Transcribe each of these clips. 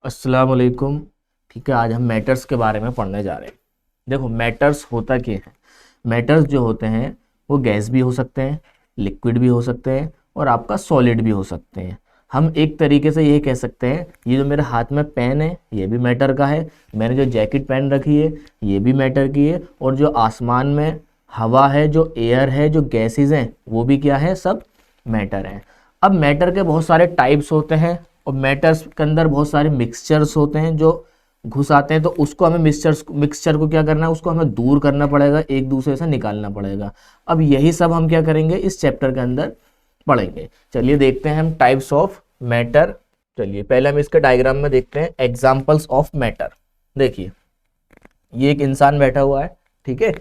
अस्सलाम वालेकुम। ठीक है, आज हम मैटर्स के बारे में पढ़ने जा रहे हैं। देखो, मैटर्स होता क्या है। मैटर्स जो होते हैं वो गैस भी हो सकते हैं, लिक्विड भी हो सकते हैं और आपका सॉलिड भी हो सकते हैं। हम एक तरीके से ये कह सकते हैं, ये जो मेरे हाथ में पेन है ये भी मैटर का है, मैंने जो जैकेट पहन रखी है ये भी मैटर की है, और जो आसमान में हवा है, जो एयर है, जो गैसेज हैं वो भी क्या है, सब मैटर हैं। अब मैटर के बहुत सारे टाइप्स होते हैं और मैटर्स के अंदर बहुत सारे मिक्सचर्स होते हैं जो घुस आते हैं, तो उसको हमें मिक्सचर को क्या करना है, उसको हमें दूर करना पड़ेगा, एक दूसरे से निकालना पड़ेगा। अब यही सब हम क्या करेंगे, इस चैप्टर के अंदर पढ़ेंगे। चलिए देखते हैं हम टाइप्स ऑफ मैटर। चलिए पहले हम इसके डायग्राम में देखते हैं एग्जाम्पल्स ऑफ मैटर। देखिए, ये एक इंसान बैठा हुआ है, ठीक है।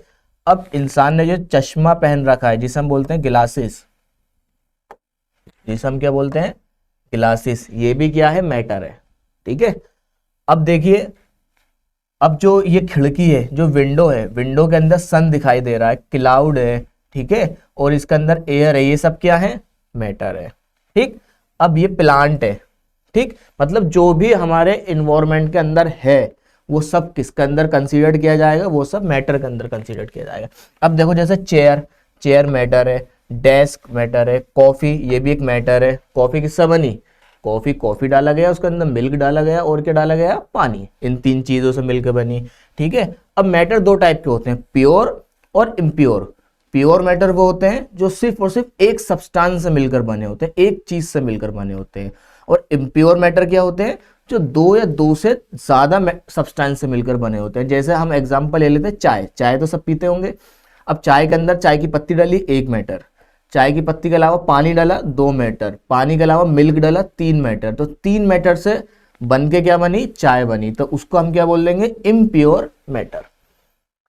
अब इंसान ने जो चश्मा पहन रखा है जिसे हम बोलते हैं ग्लासेस, जिसे हम क्या बोलते हैं, ग्लासेस, ये भी क्या है, मैटर है, ठीक है। अब देखिए, अब जो ये खिड़की है, जो विंडो है, विंडो के अंदर सन दिखाई दे रहा है, क्लाउड है, ठीक है, और इसके अंदर एयर है, ये सब क्या है, मैटर है, ठीक। अब ये प्लांट है, ठीक, मतलब जो भी हमारे इन्वायरमेंट के अंदर है वो सब किसके अंदर कंसीडर किया जाएगा, वो सब मैटर के अंदर कंसीडर किया जाएगा। अब देखो, जैसे चेयर, चेयर मैटर है, डेस्क मैटर है, कॉफी ये भी एक मैटर है। कॉफी किससे बनी, कॉफी, कॉफी डाला गया, उसके अंदर मिल्क डाला गया और क्या डाला गया, पानी, इन तीन चीजों से मिलकर बनी, ठीक है। अब मैटर दो टाइप के होते हैं, प्योर और इम्प्योर। प्योर मैटर वो होते हैं जो सिर्फ और सिर्फ एक सब्सटेंस से मिलकर बने होते हैं, एक चीज से मिलकर बने होते हैं। और इम्प्योर मैटर क्या होते हैं, जो दो या दो से ज्यादा सब्सटेंस से मिलकर बने होते हैं। जैसे हम एग्जांपल ले लेते हैं, चाय, चाय तो सब पीते होंगे। अब चाय के अंदर चाय की पत्ती डाली, एक मैटर, चाय की पत्ती के अलावा पानी डाला, दो मैटर, पानी के अलावा मिल्क डाला, तीन मैटर, तो तीन मैटर से बन के क्या बनी, चाय बनी, तो उसको हम क्या बोल देंगे, इम्प्योर मैटर।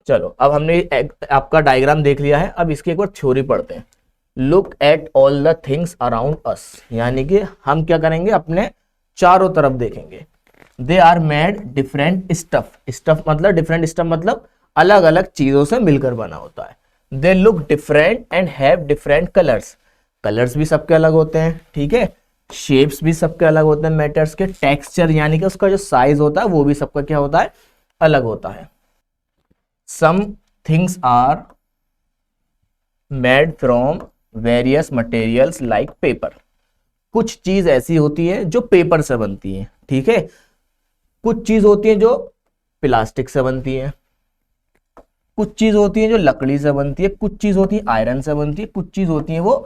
चलो, अब हमने आपका डायग्राम देख लिया है, अब इसकी एक बार थ्योरी पढ़ते हैं। Look at all the things around us, यानी कि हम क्या करेंगे, अपने चारों तरफ देखेंगे। They are made different stuff, stuff मतलब डिफरेंट स्टफ मतलब अलग अलग चीजों से मिलकर बना होता है। They look different and have different colours, colours भी सबके अलग होते हैं, ठीक है। शेप्स भी सबके अलग होते हैं मैटर्स के। टेक्सचर यानी कि उसका जो साइज होता है वो भी सबका क्या होता है, अलग होता है। Some things are made from various materials like paper, कुछ चीज ऐसी होती है जो पेपर से बनती है, ठीक है। कुछ चीज होती है जो प्लास्टिक से बनती है, कुछ चीज होती है जो लकड़ी से बनती है, कुछ चीज होती है आयरन से बनती है, कुछ चीज होती है वो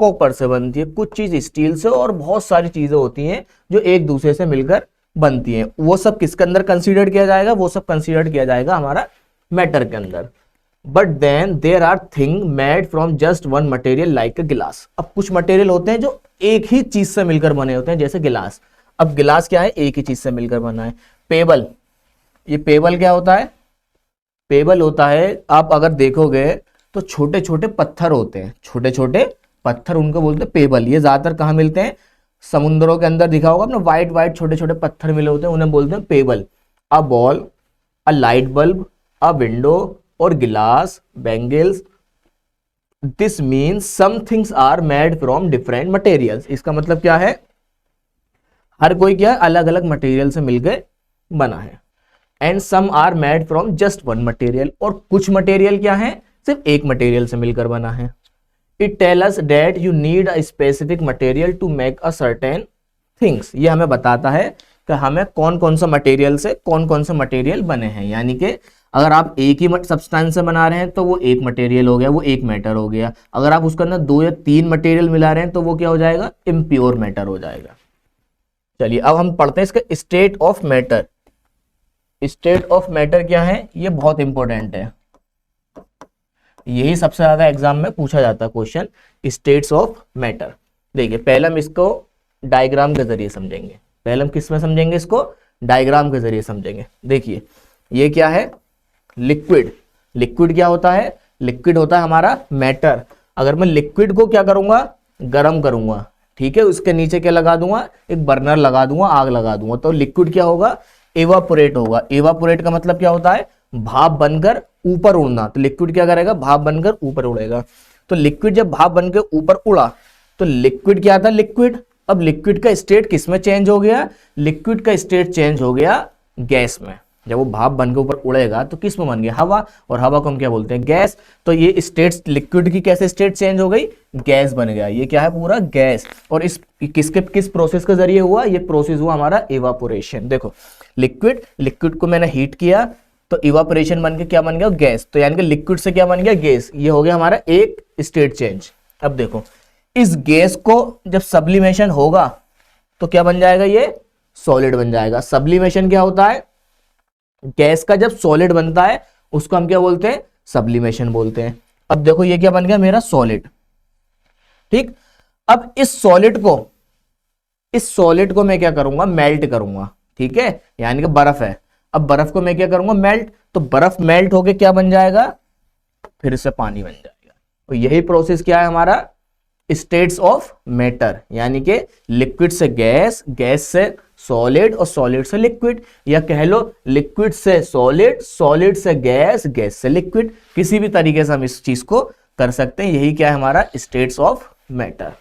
कॉपर से बनती है, कुछ चीज स्टील से, और बहुत सारी चीजें होती हैं जो एक दूसरे से मिलकर बनती हैं। वो सब किसके अंदर कंसीडर किया जाएगा, वो सब कंसीडर किया जाएगा हमारा मैटर के अंदर। But then there are thing made from just one material like a glass. अब कुछ मटेरियल होते हैं जो एक ही चीज से मिलकर बने होते हैं, जैसे गिलास। अब गिलास क्या है, एक ही चीज से मिलकर बना है। पेबल, ये पेबल क्या होता है, पेबल होता है, आप अगर देखोगे तो छोटे छोटे पत्थर होते हैं, छोटे छोटे पत्थर, उनको बोलते हैं पेबल। ये ज्यादातर कहाँ मिलते हैं, समुद्रों के अंदर दिखा होगा आपने, व्हाइट व्हाइट छोटे छोटे पत्थर मिले होते हैं, उन्हें बोलते हैं pebble. A ball, a light bulb, a window और glass, bangles, this means some things are made from different materials. इसका मतलब क्या है, हर कोई क्या अलग अलग मटेरियल से मिलकर बना है। And some are made from just one material, और कुछ मटेरियल क्या है, सिर्फ एक मटेरियल से मिलकर बना है। It tell us that you need a specific material to make a certain things, ये हमें बताता है कि हमें कौन कौन सा मटेरियल से कौन कौन से मटेरियल बने हैं। यानी कि अगर आप एक ही सब्सटेंस से बना रहे हैं तो वो एक मटेरियल हो गया, वो एक मैटर हो गया। अगर आप उसके अंदर दो या तीन मटेरियल मिला रहे हैं तो वो क्या हो जाएगा, इम्प्योर मैटर हो जाएगा। चलिए अब हम पढ़ते हैं इसका state of matter. State of matter क्या है, ये बहुत इंपॉर्टेंट है, यही सबसे ज्यादा एग्जाम में पूछा जाता है क्वेश्चन, स्टेट्स ऑफ मैटर। देखिए पहले हम इसको डायग्राम के जरिए समझेंगे, पहले हम किस में समझेंगे, इसको डायग्राम के जरिए समझेंगे। देखिए ये क्या है, लिक्विड, लिक्विड क्या होता है, लिक्विड होता है हमारा मैटर। अगर मैं लिक्विड को क्या करूंगा, गर्म करूंगा, ठीक है, उसके नीचे क्या लगा दूंगा, एक बर्नर लगा दूंगा, आग लगा दूंगा, तो लिक्विड क्या होगा, एवापोरेट होगा। एवापोरेट का मतलब क्या होता है, भाप बनकर ऊपर उड़ना, तो लिक्विड क्या करेगा, भाप बनकर ऊपर उड़ेगा। तो लिक्विड जब भाप बनकर ऊपर उड़ा तो लिक्विड क्या था, लिक्विड अब लिक्विड का स्टेट किस में चेंज हो गया? लिक्विड का स्टेट चेंज हो गया गैस में। जब वो भाप बन के ऊपर उड़ेगा तो किस में बन गया? हवा, और हवा को हम क्या बोलते हैं? गैस। तो ये स्टेट लिक्विड की कैसे स्टेट चेंज हो गई? गैस बन गया। ये क्या है? पूरा गैस। और किस प्रोसेस के जरिए हुआ? ये प्रोसेस हुआ हमारा इवापोरेशन। देखो लिक्विड को मैंने हीट किया तो इवापोरेशन बन के क्या बन गया? गैस। तो यानी कि लिक्विड से क्या बन गया? गैस। ये हो गया हमारा एक स्टेट चेंज। अब देखो इस गैस को जब सब्लिमेशन होगा तो क्या बन जाएगा? ये सॉलिड बन जाएगा। सब्लिमेशन क्या होता है? गैस का जब सॉलिड बनता है उसको हम क्या बोलते हैं? सब्लिमेशन बोलते हैं। अब देखो ये क्या बन गया? मेरा सॉलिड। ठीक। अब इस सॉलिड को मैं क्या करूंगा? मेल्ट करूंगा। ठीक है, यानी कि बर्फ है। अब बर्फ को मैं क्या करूंगा? मेल्ट। तो बर्फ मेल्ट होके क्या बन जाएगा? फिर से पानी बन जाएगा। तो यही प्रोसेस क्या है हमारा? स्टेट्स ऑफ मैटर, यानी कि लिक्विड से गैस, गैस से सॉलिड और सॉलिड से लिक्विड, या कह लो लिक्विड से सॉलिड, सॉलिड से गैस, गैस से लिक्विड। किसी भी तरीके से हम इस चीज को कर सकते हैं। यही क्या है हमारा? States of matter.